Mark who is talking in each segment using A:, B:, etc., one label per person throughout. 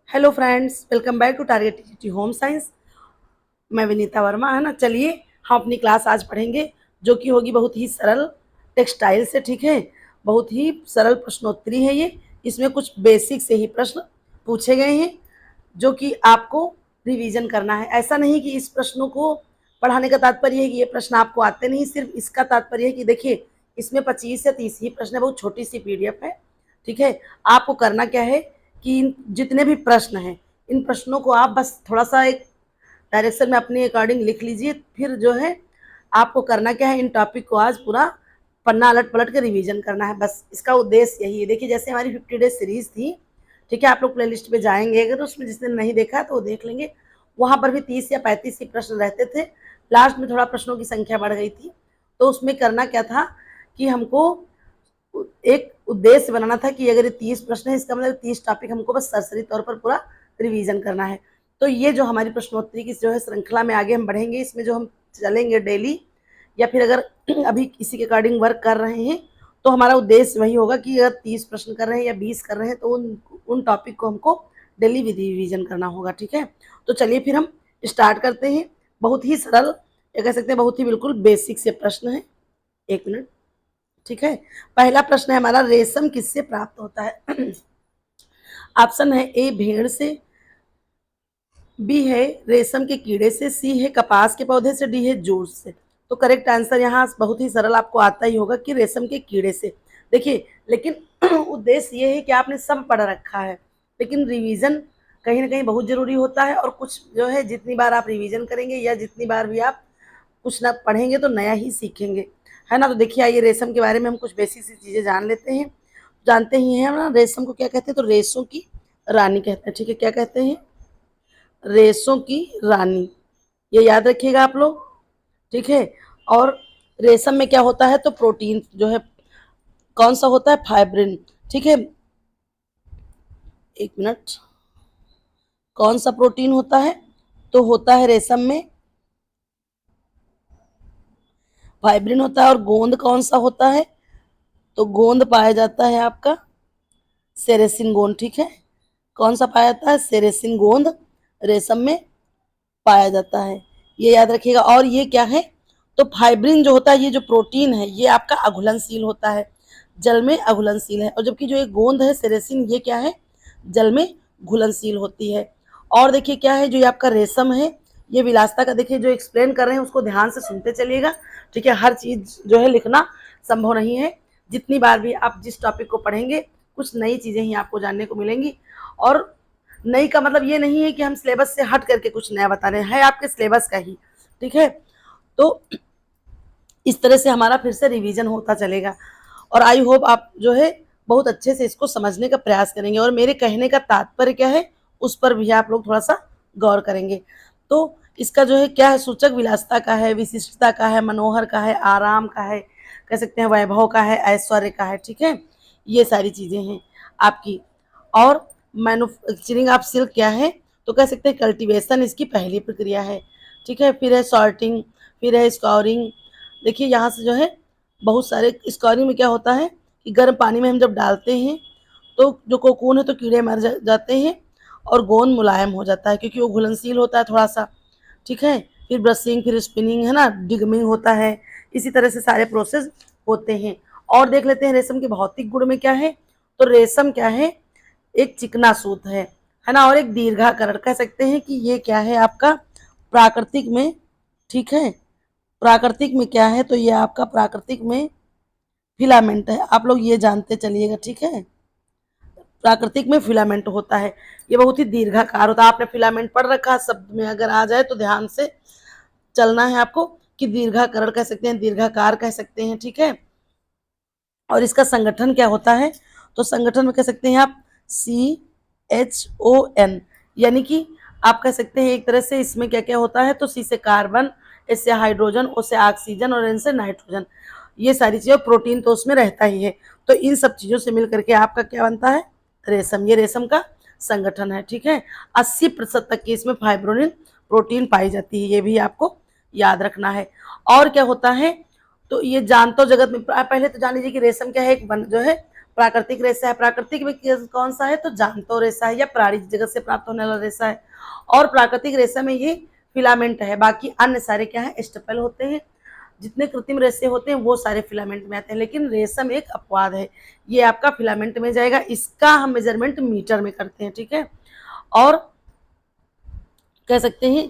A: Hello friends, welcome back to target TT home science. मैं विनीता वर्मा, है ना। चलिए हम अपनी क्लास आज पढ़ेंगे जो कि होगी बहुत ही सरल टेक्सटाइल से। ठीक है, बहुत ही सरल प्रश्नोत्तरी है ये। इसमें कुछ बेसिक से ही प्रश्न पूछे गए हैं जो कि आपको रिवीजन करना है। ऐसा नहीं कि इस प्रश्नों को पढ़ाने का तात्पर्य है कि ये प्रश्न आपको आते नहीं, सिर्फ इसका तात्पर्य है कि देखिए इसमें 25 या 30 ही प्रश्न है, बहुत छोटी सी पीडीएफ है। ठीक है, आपको करना क्या है कि जितने भी प्रश्न हैं इन प्रश्नों को आप बस थोड़ा सा एक डायरेक्शन में अपने अकॉर्डिंग लिख लीजिए। फिर जो है आपको करना क्या है, इन टॉपिक को आज पूरा पन्ना अलट पलट के रिवीजन करना है। बस इसका उद्देश्य यही है। देखिए जैसे हमारी 50 डेज सीरीज थी, ठीक है, आप लोग प्लेलिस्ट पे जाएंगे, अगर उसमें जिसने नहीं देखा तो वो देख लेंगे। वहां पर भी 30 या 35 ही प्रश्न रहते थे। लास्ट में थोड़ा प्रश्नों की संख्या बढ़ गई थी, तो उसमें करना क्या था कि हमको एक उद्देश्य बनाना था कि अगर ये 30 प्रश्न है, इसका मतलब 30 टॉपिक हमको बस सरसरी तौर पर पूरा रिवीजन करना है। तो ये जो हमारी प्रश्नोत्तरी की जो है श्रृंखला में आगे हम बढ़ेंगे, इसमें जो हम चलेंगे डेली या फिर अगर अभी किसी के अकॉर्डिंग वर्क कर रहे हैं तो हमारा उद्देश्य वही होगा कि अगर 30 प्रश्न कर रहे हैं या 20 कर रहे हैं तो उन टॉपिक को हमको डेली रिवीजन करना होगा। ठीक है, तो चलिए फिर हम स्टार्ट करते हैं। बहुत ही सरल या कह सकते हैं बहुत ही बिल्कुल बेसिक से प्रश्न है। एक मिनट। ठीक है, पहला प्रश्न है हमारा, रेशम किससे प्राप्त होता है? ऑप्शन है ए भेड़ से, बी है रेशम के कीड़े से, सी है कपास के पौधे से, डी है जूट से। तो करेक्ट आंसर यहाँ बहुत ही सरल आपको आता ही होगा कि रेशम के कीड़े से। देखिए लेकिन उद्देश्य ये है कि आपने सब पढ़ रखा है, लेकिन रिवीजन कहीं ना कहीं बहुत जरूरी होता है। और कुछ जो है जितनी बार आप रिवीजन करेंगे या जितनी बार भी आप कुछ ना पढ़ेंगे तो नया ही सीखेंगे, है ना। तो देखिए आइए रेशम के बारे में हम कुछ बेसिक सी चीज़ें जान लेते हैं। जानते ही हैं हम ना रेशम को क्या कहते हैं, तो रेशों की रानी कहते हैं। ठीक है, क्या कहते हैं? रेशों की रानी, ये याद रखिएगा आप लोग। ठीक है, और रेशम में क्या होता है, तो प्रोटीन जो है कौन सा होता है, फाइब्रिन। ठीक है, एक मिनट, कौन सा प्रोटीन होता है, तो होता है रेशम में फाइब्रिन होता है। और गोंद कौन सा होता है, तो गोंद पाया जाता है आपका सेरेसिन गोंद। ठीक है, कौन सा पाया जाता है, सेरेसिन गोंद रेशम में पाया जाता है, ये याद रखिएगा। और ये क्या है, तो फाइब्रिन जो होता है, ये जो प्रोटीन है ये आपका अघुलनशील होता है, जल में अघुलनशील है। और जबकि जो एक गोंद है सेरेसिन, ये क्या है, जल में घुलनशील होती है। और देखिए क्या है, जो ये आपका रेशम है ये विलासिता का, देखिए जो एक्सप्लेन कर रहे हैं उसको ध्यान से सुनते चलिएगा। ठीक है, हर चीज जो है लिखना संभव नहीं है। जितनी बार भी आप जिस टॉपिक को पढ़ेंगे कुछ नई चीजें ही आपको जानने को मिलेंगी। और नई का मतलब ये नहीं है कि हम सिलेबस से हट करके कुछ नया बता रहे हैं, आपके सिलेबस का ही। ठीक है, तो इस तरह से हमारा फिर से रिवीजन होता चलेगा। और आई होप आप जो है बहुत अच्छे से इसको समझने का प्रयास करेंगे, और मेरे कहने का तात्पर्य क्या है उस पर भी आप लोग थोड़ा सा गौर करेंगे। तो इसका जो है क्या है, सूचक विलासिता का है, विशिष्टता का है, मनोहर का है, आराम का है, कह सकते हैं वैभव का है, ऐश्वर्य का है। ठीक है, ये सारी चीजें हैं आपकी। और मैन्युफैक्चरिंग ऑफ सिल्क क्या है, तो कह सकते हैं कल्टीवेशन इसकी पहली प्रक्रिया है। ठीक है, फिर है सॉर्टिंग, फिर है स्कोरिंग। देखिए यहाँ से जो है बहुत सारे, स्कोरिंग में क्या होता है कि गर्म पानी में हम जब डालते हैं तो जो कोकून है तो कीड़े मर जाते हैं और गोंद मुलायम हो जाता है क्योंकि वो घुलनशील होता है थोड़ा सा। ठीक है, फिर ब्रशिंग, फिर स्पिनिंग, है ना, डिगमिंग होता है। इसी तरह से सारे प्रोसेस होते हैं। और देख लेते हैं रेशम के भौतिक गुण में क्या है, तो रेशम क्या है, एक चिकना सूत है ना, और एक दीर्घाकरण, कह सकते हैं कि ये क्या है आपका प्राकृतिक में। ठीक है, प्राकृतिक में क्या है, तो ये आपका प्राकृतिक में फिलामेंट है, आप लोग ये जानते चलिएगा। ठीक है, प्राकृतिक में फिलामेंट होता है, ये बहुत ही दीर्घाकार होता है। आपने फिलामेंट पढ़ रखा, शब्द में अगर आ जाए तो ध्यान से चलना है आपको कि दीर्घाकरण कह सकते हैं, दीर्घाकार कह सकते हैं। ठीक है, और इसका संगठन क्या होता है, तो संगठन में कह सकते हैं आप CHON, यानी कि आप कह सकते हैं एक तरह से इसमें क्या क्या होता है, तो C से कार्बन, S से हाइड्रोजन, O से ऑक्सीजन और N से नाइट्रोजन, ये सारी चीजें। प्रोटीन तो उसमें रहता ही है। तो इन सब चीजों से मिलकर के आपका क्या बनता है, रेशम। ये रेशम का संगठन है। ठीक है, 80% तक की इसमें फाइब्रोनिन प्रोटीन पाई जाती है, ये भी आपको याद रखना है। और क्या होता है, तो ये जान तो जगत में, पहले तो जान लीजिए कि रेशम क्या है, एक जो है प्राकृतिक रेशा है, प्राकृतिक में कौन सा है तो जांतो रेशा है या प्राणी जगत से प्राप्त होने वाला रेशा है। और प्राकृतिक रेशा में ये फिलामेंट है, बाकी अन्य सारे क्या है स्टेपल होते हैं। जितने कृत्रिम रेशे होते हैं वो सारे फिलामेंट में आते हैं, लेकिन रेशम एक अपवाद है, ये आपका फिलामेंट में जाएगा। इसका हम मेजरमेंट मीटर में करते हैं, ठीक है। और कह सकते हैं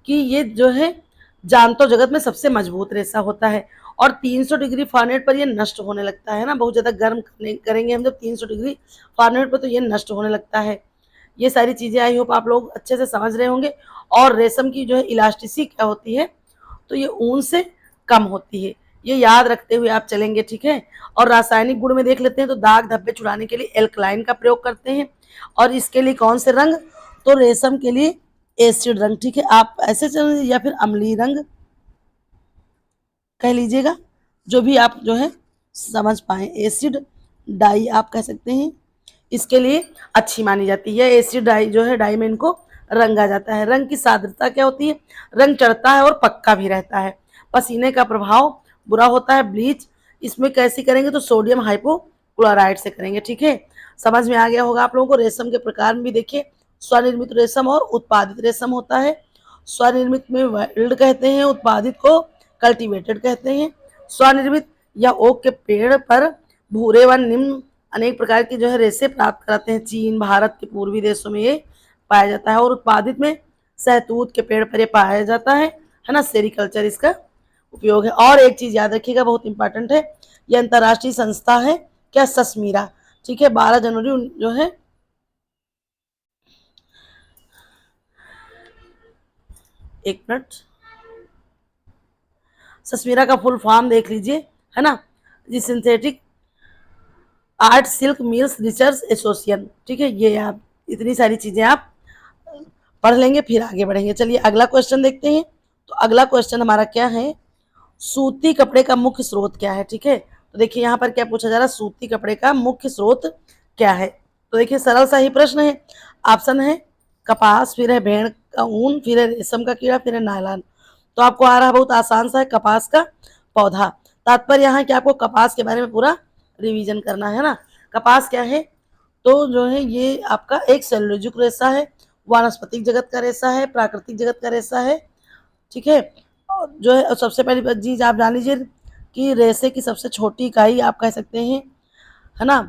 A: कि ये जो है जांतो जगत में सबसे मजबूत रेशा होता है और 300 डिग्री फ़ारेनहाइट पर ये नष्ट होने लगता है ना, बहुत ज़्यादा गर्म करेंगे हम जब 300 डिग्री फ़ारेनहाइट पर तो ये नष्ट होने लगता है। ये सारी चीज़ें आई होप आप लोग अच्छे से समझ रहे होंगे। और रेशम की जो है इलास्टिसिटी क्या होती है तो ये ऊन से कम होती है, ये याद रखते हुए आप चलेंगे, ठीक है। और रासायनिक गुण में देख लेते हैं तो दाग धब्बे छुड़ाने के लिए एल्कलाइन का प्रयोग करते हैं। और इसके लिए कौन से रंग तो रेशम के लिए एसिड रंग, ठीक है। आप ऐसे चल या फिर अम्लीय रंग कह लीजिएगा, जो भी आप जो है समझ पाए। एसिड डाई आप कह सकते हैं, इसके लिए अच्छी मानी जाती है। एसिड डाई जो है डाई में इनको रंगा जाता है। रंग की सादृता क्या होती है, रंग चढ़ता है और पक्का भी रहता है। पसीने का प्रभाव बुरा होता है। ब्लीच इसमें कैसी करेंगे तो सोडियम हाइपोक्लोराइड से करेंगे, ठीक है। समझ में आ गया होगा आप लोगों को। रेशम के प्रकार में भी देखिए, स्वनिर्मित रेशम और उत्पादित रेशम होता है। स्वनिर्मित में वाइल्ड कहते हैं, उत्पादित को कल्टीवेटेड कहते हैं। स्वनिर्मित या ओक के पेड़ पर भूरे व निम्न अनेक प्रकार की जो है रेशे प्राप्त कराते हैं। चीन भारत के पूर्वी देशों में ये पाया जाता है। और उत्पादित में सहतूत के पेड़ पर ये पाया जाता है ना, सेरिकल्चर इसका उपयोग है। और एक चीज याद रखिएगा बहुत इंपॉर्टेंट है, ये अंतर्राष्ट्रीय संस्था है क्या ससमीरा, ठीक है। 12 जनवरी जो है एक मिनट, ससमीरा का फुल फॉर्म देख लीजिए, है ना, जी synthetic art silk mills research association, ठीक है। ये आप इतनी सारी चीजें आप पढ़ लेंगे फिर आगे बढ़ेंगे। चलिए अगला क्वेश्चन देखते हैं। तो अगला क्वेश्चन हमारा क्या है, सूती कपड़े का मुख्य स्रोत क्या है, ठीक है। तो देखिए यहाँ पर क्या पूछा जा रहा है, सूती कपड़े का मुख्य स्रोत क्या है। तो देखिए सरल सा ही प्रश्न है। ऑप्शन है कपास, फिर है भेड़ का ऊन, फिर है रेशम का कीड़ा, फिर है नायलॉन। तो आपको आ रहा है बहुत आसान सा है, कपास का पौधा। तात्पर्य यहाँ कि आपको कपास के बारे में पूरा रिवीजन करना है ना। कपास क्या है तो जो है ये आपका एक सेलुलोजिक रेशा है, वानस्पतिक जगत का रेशा है, प्राकृतिक जगत का रेशा है, ठीक है। और जो है सबसे पहली चीज आप जान लीजिए कि रेशे की सबसे छोटी इकाई आप कह सकते हैं, है ना।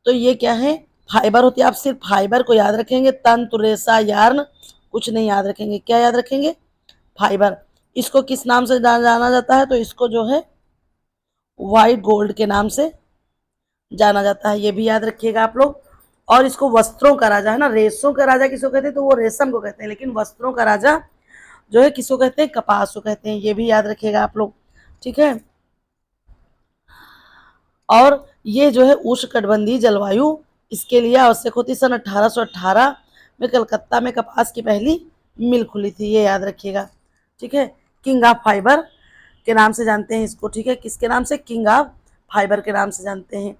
A: तो ये क्या है, फाइबर होती है। आप सिर्फ फाइबर को याद रखेंगे, तंतु रेशा यार्न कुछ नहीं याद रखेंगे। क्या याद रखेंगे, फाइबर। इसको किस नाम से जाना जाता है तो इसको जो है व्हाइट गोल्ड के नाम से जाना जाता है, ये भी याद रखिएगा आप लोग। और इसको वस्त्रों का राजा, है ना, रेशों का राजा किसको कहते हैं तो वो रेशम को कहते हैं, लेकिन वस्त्रों का राजा जो है किसको कहते हैं, कपास को कहते हैं, ये भी याद रखिएगा आप लोग, ठीक है। और ये जो है उष्णकटिबंधीय जलवायु इसके लिए आवश्यक होती। सन 1818 में कलकत्ता में कपास की पहली मिल खुली थी, ये याद रखिएगा, ठीक है। किंग ऑफ फाइबर के नाम से जानते हैं इसको, ठीक है। किसके नाम से, किंग ऑफ फाइबर के नाम से जानते हैं।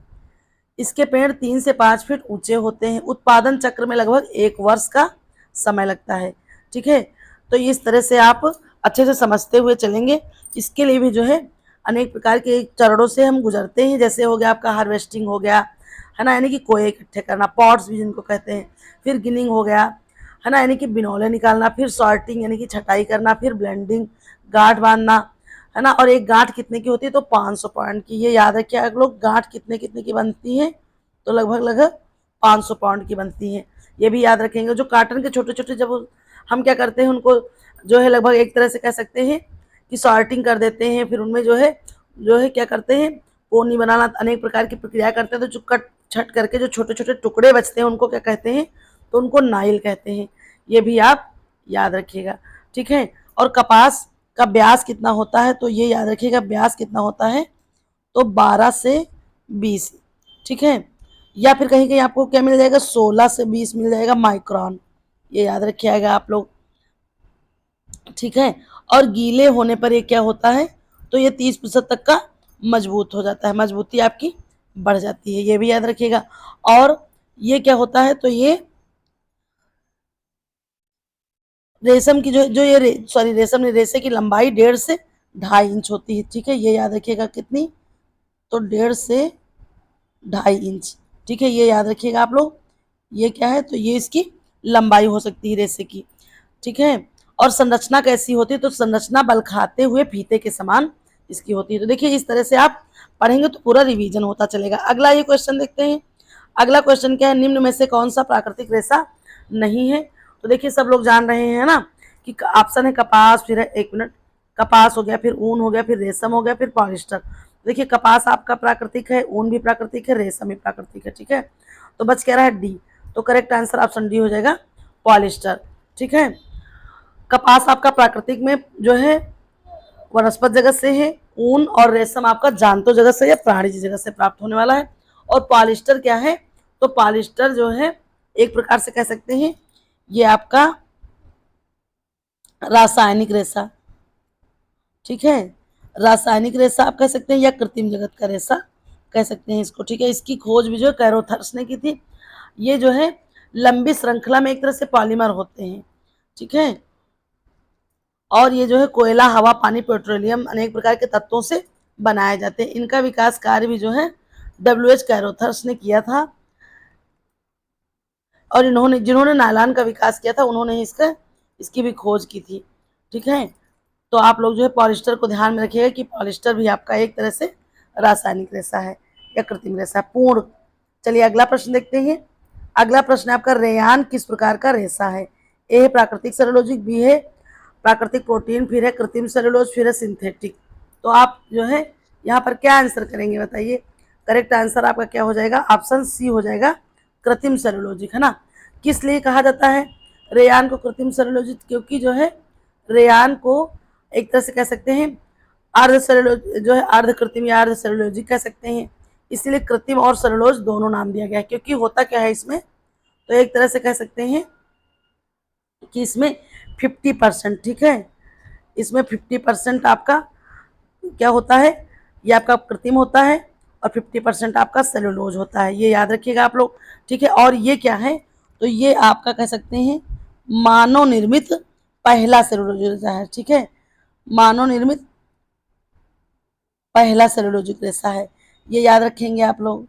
A: इसके पेड़ 3 से 5 फीट ऊंचे होते हैं। उत्पादन चक्र में लगभग 1 वर्ष का समय लगता है, ठीक है। तो इस तरह से आप अच्छे से समझते हुए चलेंगे। इसके लिए भी जो है अनेक प्रकार के चरणों से हम गुजरते हैं, जैसे हो गया आपका हार्वेस्टिंग हो गया, है ना, यानी कि कोए इकट्ठे करना, पॉट्स भी जिनको कहते हैं, फिर गिनिंग हो गया, है ना, यानी कि बिनौले निकालना, फिर सॉर्टिंग यानी कि छटाई करना, फिर ब्लेंडिंग गांठ बांधना, है ना। और एक गांठ कितने की होती है तो 500 पाउंड की, ये याद रखिए आप लोग। गांठ कितने कितने की बनती है तो लगभग लगभग 500 पाउंड की बनती है, ये भी याद रखेंगे। जो काटन के छोटे छोटे जब हम क्या करते हैं उनको जो है लगभग एक तरह से कह सकते हैं कि सॉर्टिंग कर देते हैं, फिर उनमें जो है क्या करते हैं पोनी बनाना, अनेक प्रकार की प्रक्रिया करते हैं। तो जो कट छट करके जो छोटे छोटे टुकड़े बचते हैं उनको क्या कहते हैं तो उनको नाइल कहते हैं, ये भी आप याद रखिएगा, ठीक है। और कपास का ब्यास कितना होता है तो ये याद रखिएगा, ब्यास कितना होता है तो 12 से 20, ठीक है। या फिर कहीं कहीं आपको क्या मिल जाएगा 16 से 20 मिल जाएगा माइक्रोन, ये याद रखिएगा आप लोग, ठीक है। और गीले होने पर ये क्या होता है तो ये 30% तक का मजबूत हो जाता है, मजबूती आपकी बढ़ जाती है, ये भी याद रखिएगा। और ये क्या होता है तो ये रेशम की जो ये सॉरी रेशम ने रेशे की लंबाई 1.5 से 2.5 इंच होती है, ठीक है, ये याद रखिएगा कितनी तो 1.5 से 2.5 इंच, ठीक है, ये याद रखिएगा आप लोग। ये क्या है, तो ये इसकी लंबाई हो सकती है रेसे की, ठीक है। और संरचना कैसी होती है, तो संरचना बल खाते हुए फीते के समान इसकी होती है। तो देखिए इस तरह से आप पढ़ेंगे तो पूरा रिवीजन होता चलेगा। अगला ये क्वेश्चन देखते हैं। अगला क्वेश्चन क्या है, निम्न में से कौन सा प्राकृतिक रेशा नहीं है। तो देखिए सब लोग जान रहे हैं ना कि ऑप्शन है कपास, फिर है 1 मिनट, कपास हो गया, फिर ऊन हो गया, फिर रेशम हो गया, फिर पॉलिस्टर। देखिए कपास आपका प्राकृतिक है, ऊन भी प्राकृतिक है, रेशम भी प्राकृतिक है, ठीक है। तो बच कह रहा है डी, तो करेक्ट आंसर ऑप्शन डी हो जाएगा, पॉलिस्टर, ठीक है। कपास आपका प्राकृतिक में जो है वनस्पत जगत से है, ऊन और रेशम आपका जानतो जगत से या प्राणी जगत से प्राप्त होने वाला है। और पॉलिस्टर क्या है, तो पॉलिस्टर जो है एक प्रकार से कह सकते हैं ये आपका रासायनिक रेशा, ठीक है, रासायनिक रेशा आप कह सकते हैं या कृत्रिम जगत का रेशा कह सकते हैं इसको, ठीक है। इसकी खोज भी जो है कैरोथर्स ने की थी। ये जो है लंबी श्रृंखला में एक तरह से पॉलीमर होते हैं, ठीक है। और ये जो है कोयला, हवा, पानी, पेट्रोलियम अनेक प्रकार के तत्वों से बनाए जाते हैं। इनका विकास कार्य भी जो है WH कैरोथर्स ने किया था। और इन्होंने जिन्होंने नायलॉन का विकास किया था उन्होंने इसकी भी खोज की थी, ठीक है। तो आप लोग जो है पॉलिस्टर को ध्यान में रखिएगा कि पॉलिस्टर भी आपका एक तरह से रासायनिक रेशा है या कृत्रिम रेशा पूर्ण। चलिए अगला प्रश्न देखते हैं। अगला प्रश्न आपका, रेयान किस प्रकार का रेशा है। ए है प्राकृतिक सेलुलोजिक, बी है प्राकृतिक प्रोटीन, फिर है कृत्रिम सेलुलोज, फिर है सिंथेटिक। तो आप जो है यहाँ पर क्या आंसर करेंगे बताइए। करेक्ट आंसर आपका क्या हो जाएगा, ऑप्शन सी हो जाएगा, कृत्रिम सेलुलोजिक, है ना। किस लिए कहा जाता है रेयान को कृत्रिम सेलुलोजिक, क्योंकि जो है रेयान को एक तरह से कह सकते हैं अर्ध सेलुलोज जो है अर्ध कृत्रिम या अर्ध सेलुलोजिक कह सकते हैं। इसलिए कृत्रिम और सेलुलोज दोनों नाम दिया गया है, क्योंकि होता क्या है इसमें, तो एक तरह से कह सकते हैं कि इसमें 50%, ठीक है, इसमें 50% आपका क्या होता है, ये आपका कृत्रिम होता है और 50% आपका सेलुलोज होता है, ये याद रखिएगा आप लोग, ठीक है। और ये क्या है, तो ये आपका कह सकते हैं मानव निर्मित पहला सेलुलोज है, ठीक है, मानव निर्मित पहला सेलुलोजिक रेशा है, ये याद रखेंगे आप लोग।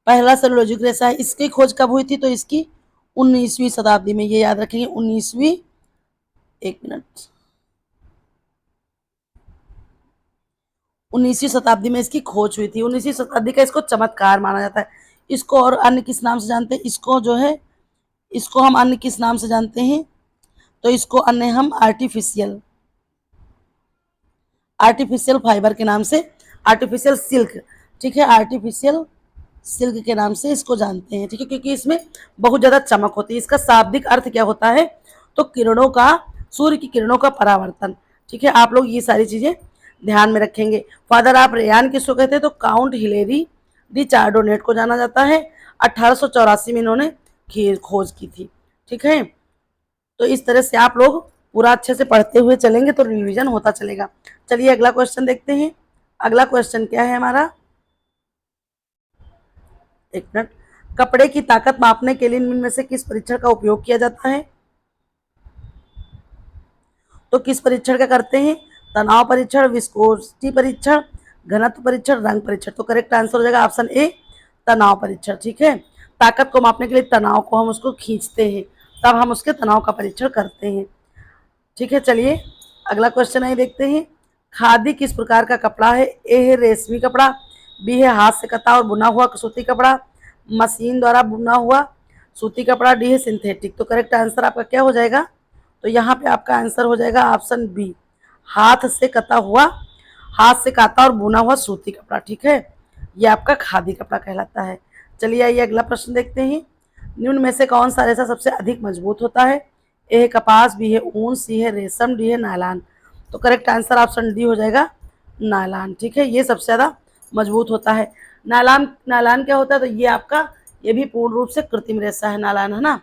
A: पहला सेलुलोजिक रेशा है, इसकी खोज कब हुई थी, तो इसकी 19वीं शताब्दी में, ये याद रखेंगे 19वीं, 1 मिनट, 19वीं शताब्दी में इसकी खोज हुई थी। 19वीं शताब्दी का इसको चमत्कार माना जाता है। इसको और अन्य किस नाम से जानते हैं, इसको जो है इसको हम अन्य किस नाम से जानते हैं, तो इसको अन्य हम आर्टिफिशियल आर्टिफिशियल फाइबर के नाम से, आर्टिफिशियल सिल्क, ठीक है, आर्टिफिशियल सिल्क के नाम से इसको जानते हैं, ठीक है, क्योंकि इसमें बहुत ज़्यादा चमक होती है। इसका शाब्दिक अर्थ क्या होता है, तो किरणों का, सूर्य की किरणों का परावर्तन, ठीक है। आप लोग ये सारी चीज़ें ध्यान में रखेंगे। फादर ऑफ रेयान किसको कहते हैं, तो काउंट हिलेरी डी चार्डोनेट को जाना जाता है। 1884 में इन्होंने खोज की थी, ठीक है। तो इस तरह से आप लोग पूरा अच्छे से पढ़ते हुए चलेंगे तो रिवीजन होता चलेगा। चलिए अगला क्वेश्चन देखते हैं। अगला क्वेश्चन क्या है हमारा, 1 मिनट, कपड़े की ताकत मापने के लिए इनमें में से किस परीक्षण का उपयोग किया जाता है। तो किस परीक्षण का करते हैं, तनाव परीक्षण, विस्कोसिटी परीक्षण, घनत्व परीक्षण, रंग परीक्षण। तो करेक्ट आंसर हो जाएगा ऑप्शन ए, तनाव परीक्षण, ठीक है। ताकत को मापने के लिए तनाव को हम उसको खींचते हैं, तब हम उसके तनाव का परीक्षण करते हैं, ठीक है। चलिए अगला क्वेश्चन है देखते हैं। खादी किस प्रकार का कपड़ा है। ए है रेशमी कपड़ा, बी है हाथ से कता और बुना हुआ सूती कपड़ा, मशीन द्वारा बुना हुआ सूती कपड़ा, डी है सिंथेटिक। तो करेक्ट आंसर आपका क्या हो जाएगा, तो यहाँ पे आपका आंसर हो जाएगा ऑप्शन बी, हाथ से कता हुआ, हाथ से काता और बुना हुआ सूती कपड़ा, ठीक है, ये आपका खादी कपड़ा कहलाता है। चलिए आइए अगला प्रश्न देखते हैं। निम्न में से कौन सा रेशा सबसे अधिक मजबूत होता है। ए है कपास, बी है ऊन, सी है रेशम, डी है नायलॉन। तो करेक्ट आंसर ऑप्शन डी हो जाएगा, नायलॉन, ठीक है, ये सबसे ज़्यादा मजबूत होता है। नायलॉन, नायलॉन क्या होता है, तो ये आपका, ये भी पूर्ण रूप से कृत्रिम रेशा है नायलॉन, है ना।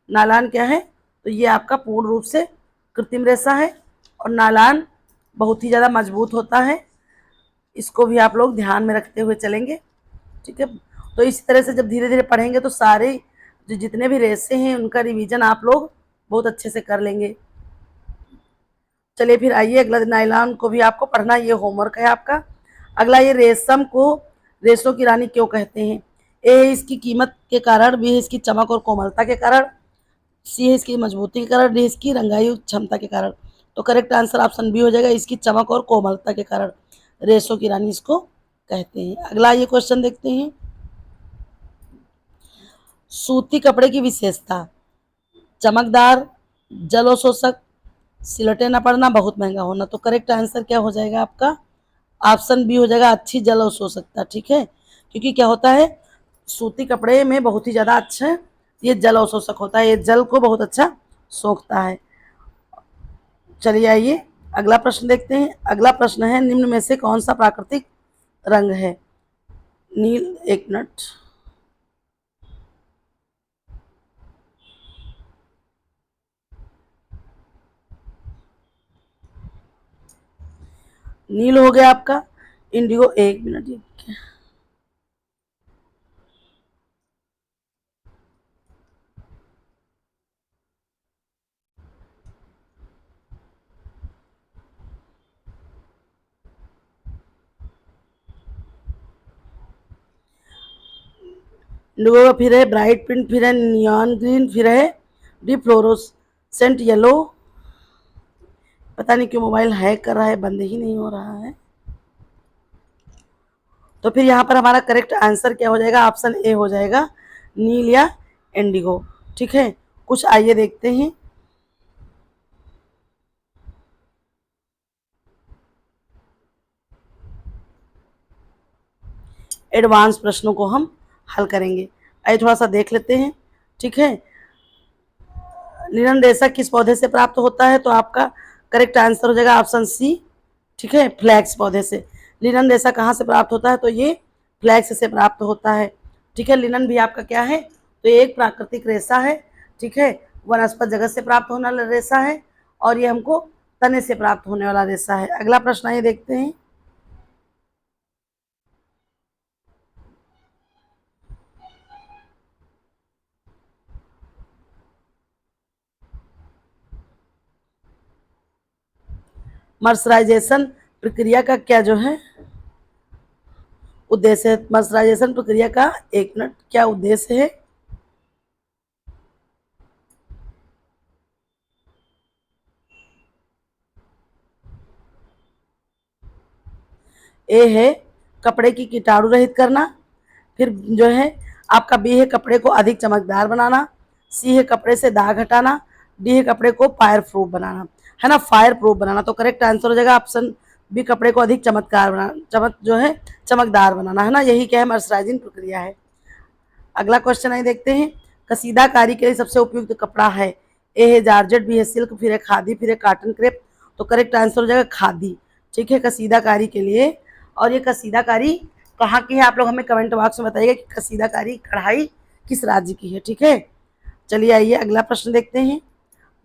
A: नायलॉन क्या है, तो ये आपका पूर्ण रूप से कृत्रिम रेशा है और नायलॉन बहुत ही ज़्यादा मजबूत होता है। इसको भी आप लोग ध्यान में रखते हुए चलेंगे, ठीक है। तो इसी तरह से जब धीरे धीरे पढ़ेंगे तो सारे जो जितने भी रेशे हैं उनका रिवीजन आप लोग बहुत अच्छे से कर लेंगे। चलिए फिर आइए अगला, नायलॉन को भी आपको पढ़ना, ये होमवर्क है आपका। अगला, ये रेशम को रेशों की रानी क्यों कहते हैं? ए है इसकी कीमत के कारण, बी है इसकी चमक और कोमलता के कारण, सी है इसकी मजबूती के कारण, डी है इसकी रंगाई क्षमता के कारण। तो करेक्ट आंसर ऑप्शन बी हो जाएगा, इसकी चमक और कोमलता के कारण रेशों की रानी इसको कहते हैं। अगला ये क्वेश्चन देखते हैं, सूती कपड़े की विशेषता, चमकदार, जल अवशोषक, सिलटे न पड़ना, बहुत महंगा होना। तो करेक्ट आंसर क्या हो जाएगा आपका? ऑप्शन बी हो जाएगा, अच्छी जल अवशोषकता। ठीक है, क्योंकि क्या होता है, सूती कपड़े में बहुत ही ज़्यादा अच्छा ये जल अवशोषक होता है, ये जल को बहुत अच्छा सोखता है। चलिए आइए अगला प्रश्न देखते हैं। अगला प्रश्न है, निम्न में से कौन सा प्राकृतिक रंग है? नील, एक मिनट, नील हो गया आपका, इंडिगो, एक मिनट, इंडिगो का फिर है ब्राइट पिंक, फिर है नियॉन ग्रीन, फिर है डी फ्लोरोसेंट येलो। पता नहीं क्यों मोबाइल हैक कर रहा है, बंद ही नहीं हो रहा है। तो फिर यहाँ पर हमारा करेक्ट आंसर क्या हो जाएगा? ऑप्शन ए हो जाएगा, नील या इंडिगो। ठीक है, कुछ आइए देखते हैं। एडवांस प्रश्नों को हम हल करेंगे, आइए थोड़ा सा देख लेते हैं। ठीक है, लिनन रेशा किस पौधे से प्राप्त होता है? तो आपका करेक्ट आंसर हो जाएगा ऑप्शन सी। ठीक है, फ्लैक्स पौधे से। लिनन रेशा कहाँ से प्राप्त होता है? तो ये फ्लैक्स से प्राप्त होता है। ठीक है, लिनन भी आपका क्या है? तो ये एक प्राकृतिक रेशा है। ठीक है, वनस्पत जगत से प्राप्त होने वाला रेशा है, और ये हमको तने से प्राप्त होने वाला रेशा है। अगला प्रश्न आइए देखते हैं, मर्सराइजेशन प्रक्रिया का क्या जो है उद्देश्य है? मर्सराइजेशन प्रक्रिया का, एक मिनट, क्या उद्देश्य है? ए है कपड़े की कीटाणु रहित करना, फिर जो है आपका बी है कपड़े को अधिक चमकदार बनाना, सी है कपड़े से दाग हटाना, डी है कपड़े को फायर प्रूफ बनाना, है ना, फायर प्रूफ बनाना। तो करेक्ट आंसर हो जाएगा ऑप्शन बी, कपड़े को अधिक चमत्कार बनाना, चमक जो है चमकदार बनाना, है ना, यही क्या है? मर्सराइजिंग प्रक्रिया है। अगला क्वेश्चन आइए देखते हैं, कसीदाकारी के लिए सबसे उपयुक्त कपड़ा है? ए है जॉर्जेट, बी है सिल्क, फिर है खादी, फिर है कॉटन क्रेप। तो करेक्ट आंसर हो जाएगा खादी। ठीक है, कसीदाकारी के लिए। और ये कसीदाकारी कहाँ की है? आप लोग हमें कमेंट बॉक्स में बताइएगा कि कसीदाकारी कढ़ाई किस राज्य की है। ठीक है, चलिए आइए अगला प्रश्न देखते हैं,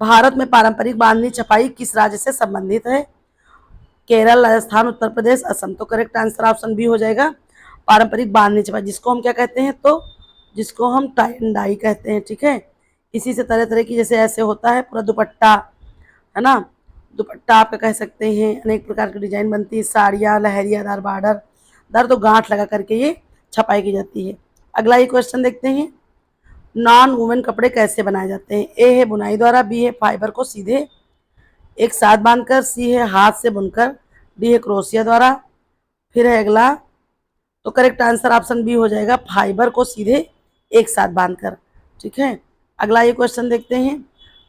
A: भारत में पारंपरिक बांधनी छपाई किस राज्य से संबंधित है? केरल, राजस्थान, उत्तर प्रदेश, असम। तो करेक्ट आंसर ऑप्शन बी हो जाएगा, पारंपरिक बांधनी छपाई, जिसको हम क्या कहते हैं? तो जिसको हम टाई एंड डाई कहते हैं। ठीक है, इसी से तरह तरह की, जैसे ऐसे होता है पूरा दुपट्टा, है ना, दुपट्टा आपका कह सकते हैं, अनेक प्रकार की डिजाइन बनती है, साड़ियाँ, लहरियादार बॉर्डर दर, तो गांठ लगा करके ये छपाई की जाती है। अगला ये क्वेश्चन देखते हैं, नॉन वुमेन कपड़े कैसे बनाए जाते हैं? ए है बुनाई द्वारा, बी है फाइबर को सीधे एक साथ बांधकर, सी है हाथ से बुनकर, डी है क्रोशिया द्वारा, फिर है अगला, तो करेक्ट आंसर ऑप्शन बी हो जाएगा, फाइबर को सीधे एक साथ बांधकर। ठीक है, अगला ये क्वेश्चन देखते हैं,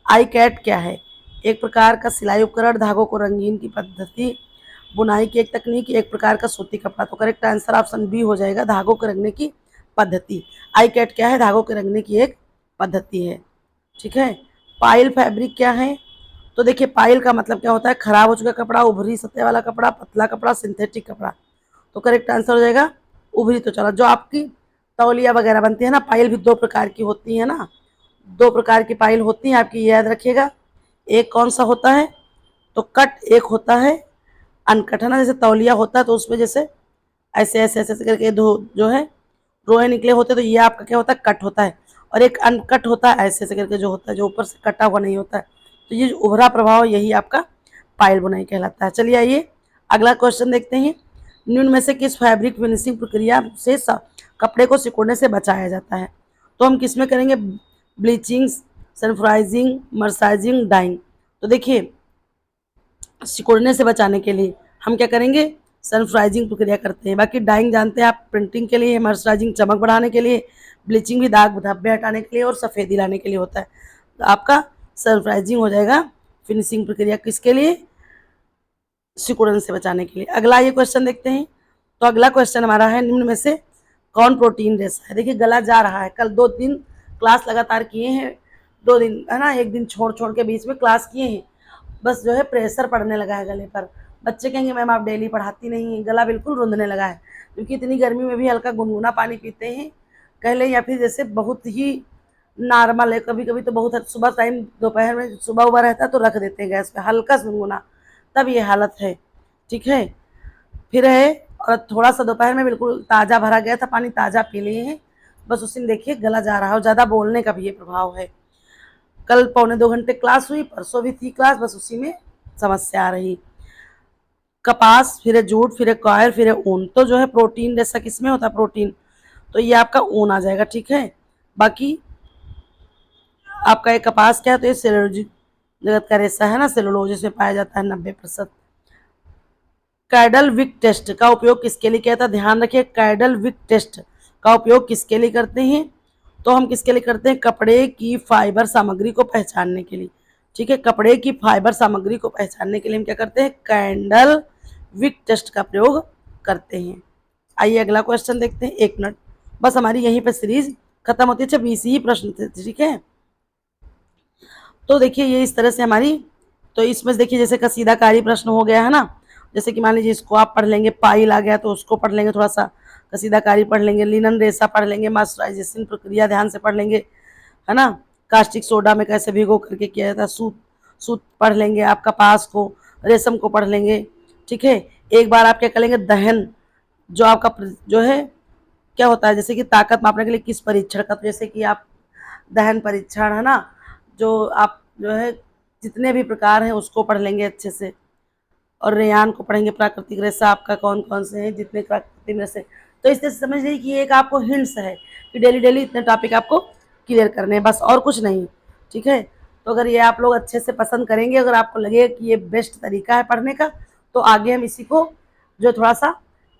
A: आई कैट क्या है? एक प्रकार का सिलाई उपकरण, धागों को रंगीन की पद्धति, बुनाई की एक तकनीक, एक प्रकार का सूती कपड़ा। तो करेक्ट आंसर ऑप्शन बी हो जाएगा, धागों को रंगने की पद्धति। आई कैट क्या है? धागों के रंगने की एक पद्धति है। ठीक है, पाइल फैब्रिक क्या है? तो देखिए, पाइल का मतलब क्या होता है? खराब हो चुका कपड़ा, उभरी सतह वाला कपड़ा, पतला कपड़ा, सिंथेटिक कपड़ा। तो करेक्ट आंसर हो जाएगा उभरी। तो चलो, जो आपकी तौलिया वगैरह बनती है ना, पाइल भी दो प्रकार की होती है ना, दो प्रकार की पाइल होती है आपकी, याद रखिएगा। एक कौन सा होता है? तो कट, एक होता है अनकट, है ना, जैसे तौलिया होता है तो उसमें जैसे ऐसे ऐसे ऐसे करके दो जो है रोए निकले होते, तो ये आपका क्या होता है? कट होता है। और एक अनकट होता है, ऐसे ऐसे करके जो होता है, जो ऊपर से कटा हुआ नहीं होता है। तो ये उभरा प्रभाव, यही आपका पायल बुनाई कहलाता है। चलिए आइए अगला क्वेश्चन देखते हैं, निम्न में से किस फैब्रिक फिनिशिंग प्रक्रिया से कपड़े को सिकुड़ने से बचाया जाता है? तो हम किस में करेंगे? Bleaching, sanforizing, mercerizing, dyeing. तो देखिए, सिकुड़ने से बचाने के लिए हम क्या करेंगे? सनफ्राइजिंग प्रक्रिया करते हैं। बाकी डाइंग जानते हैं आप, प्रिंटिंग के लिए, मर्सराइजिंग चमक बढ़ाने के लिए, ब्लीचिंग भी दाग धब्बे हटाने के लिए और सफ़ेदी लाने के लिए होता है। तो आपका सनफ्राइजिंग हो जाएगा। फिनिशिंग प्रक्रिया किसके लिए? सिकुड़न से बचाने के लिए। अगला ये क्वेश्चन देखते हैं। तो अगला क्वेश्चन हमारा है, निम्न में से कौन प्रोटीन रेशा है? देखिए गला जा रहा है, कल 2 दिन क्लास लगातार किए हैं, 2 दिन है ना, एक दिन छोड़ छोड़ के बीच में क्लास किए हैं, बस जो है प्रेशर पड़ने लगा है गले पर। बच्चे कहेंगे मैम आप डेली पढ़ाती नहीं हैं, गला बिल्कुल रुंधने लगा है, क्योंकि इतनी गर्मी में भी हल्का गुनगुना पानी पीते हैं कह लें, या फिर जैसे बहुत ही नॉर्मल है, कभी कभी तो बहुत सुबह टाइम, दोपहर में सुबह उबा रहता है तो रख देते हैं गैस पे हल्का गुनगुना, तब ये हालत है। ठीक है, फिर है, और थोड़ा सा दोपहर में बिल्कुल ताज़ा भरा गया था पानी, ताज़ा पी लिए हैं, बस उसी में देखिए गला जा रहा है, और ज़्यादा बोलने का भी ये प्रभाव है। कल 1.25 घंटे क्लास हुई, परसों भी थी क्लास, बस उसी में समस्या आ रही। कपास, फिर है जूट, फिर है कॉयर, फिर है ऊन। तो जो है प्रोटीन जैसा किसमें होता है प्रोटीन? तो ये आपका ऊन आ जाएगा। ठीक है, बाकी आपका एक कपास क्या है? तो ये सेलुलोज जगत का रेशा है ना, सेलुलोज में पाया जाता है 90%। कैडल विक टेस्ट का उपयोग किसके लिए किया था? ध्यान रखिए, कैडल विक टेस्ट का उपयोग किसके लिए करते हैं? तो हम किसके लिए करते हैं? कपड़े की फाइबर सामग्री को पहचानने के लिए। ठीक है, कपड़े की फाइबर सामग्री को पहचानने के लिए हम क्या करते हैं? कैंडल विक टेस्ट का प्रयोग करते हैं। आइए अगला क्वेश्चन देखते हैं। 1 मिनट, बस हमारी यहीं पर सीरीज खत्म होती है। 20 ही प्रश्न थे, ठीक है। तो देखिए ये इस तरह से हमारी, तो इसमें देखिए जैसे कसीदाकारी प्रश्न हो गया है ना, जैसे कि मान लीजिए इसको आप पढ़ लेंगे, पाइल आ गया तो उसको पढ़ लेंगे, थोड़ा सा कसीदाकारी पढ़ लेंगे, लिनन रेशा पढ़ लेंगे, मॉइस्चराइजेशन प्रक्रिया ध्यान से पढ़ लेंगे, है ना, कास्टिक सोडा में कैसे भिगो करके किया जाता है, सूत सूत पढ़ लेंगे, आप कपास को, रेशम को पढ़ लेंगे। ठीक है, एक बार आप क्या करेंगे? दहन, जो आपका जो है क्या होता है, जैसे कि ताकत मापने के लिए किस परीक्षण का, तो जैसे कि आप दहन परीक्षण है ना, जो आप जो है जितने भी प्रकार हैं उसको पढ़ लेंगे अच्छे से, और रेयान को पढ़ेंगे, प्राकृतिक रेशा आपका कौन कौन से हैं, जितने प्राकृतिक रेशे। तो इस तरह से समझ लीजिए कि एक आपको हिंट्स है कि डेली डेली इतने टॉपिक आपको क्लियर करने हैं, बस और कुछ नहीं। ठीक है, तो अगर ये आप लोग अच्छे से पसंद करेंगे, अगर आपको लगे कि ये बेस्ट तरीका है पढ़ने का, तो आगे हम इसी को जो थोड़ा सा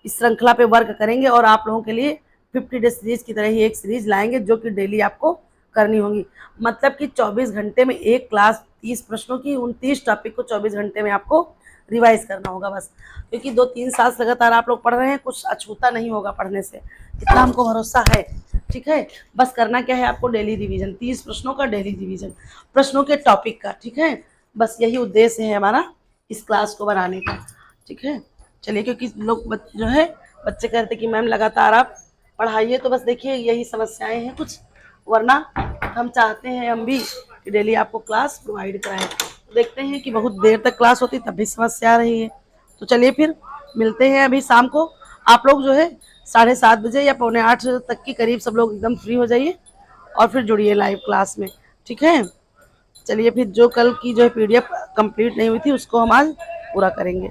A: इस श्रृंखला पे वर्क करेंगे, और आप लोगों के लिए 50 डे सीरीज की तरह ही एक सीरीज लाएंगे जो कि डेली आपको करनी होगी। मतलब कि 24 घंटे में एक क्लास, 30 प्रश्नों की, 29 टॉपिक को 24 घंटे में आपको रिवाइज करना होगा बस, क्योंकि 2-3 साल से लगातार आप लोग पढ़ रहे हैं, कुछ अछूता नहीं होगा पढ़ने से, इतना हमको भरोसा है। ठीक है, बस करना क्या है आपको? डेली रिवीजन, 30 प्रश्नों का डेली रिवीजन, प्रश्नों के टॉपिक का। ठीक है, बस यही उद्देश्य है हमारा इस क्लास को बनाने का। ठीक है, चलिए, क्योंकि लोग जो है बच्चे कहते कि मैम लगातार आप पढ़ाइए, तो बस देखिए यही समस्याएं हैं कुछ, वरना हम चाहते हैं हम भी कि डेली आपको क्लास प्रोवाइड कराएं। तो देखते हैं कि बहुत देर तक क्लास होती तब भी समस्या आ रही है। तो चलिए फिर मिलते हैं अभी शाम को। आप लोग जो है 7:30 बजे या 7:45 तक के करीब सब लोग एकदम फ्री हो जाइए, और फिर जुड़िए लाइव क्लास में। ठीक है, चलिए फिर जो कल की जो है PDF कंप्लीट नहीं हुई थी उसको हम आज पूरा करेंगे।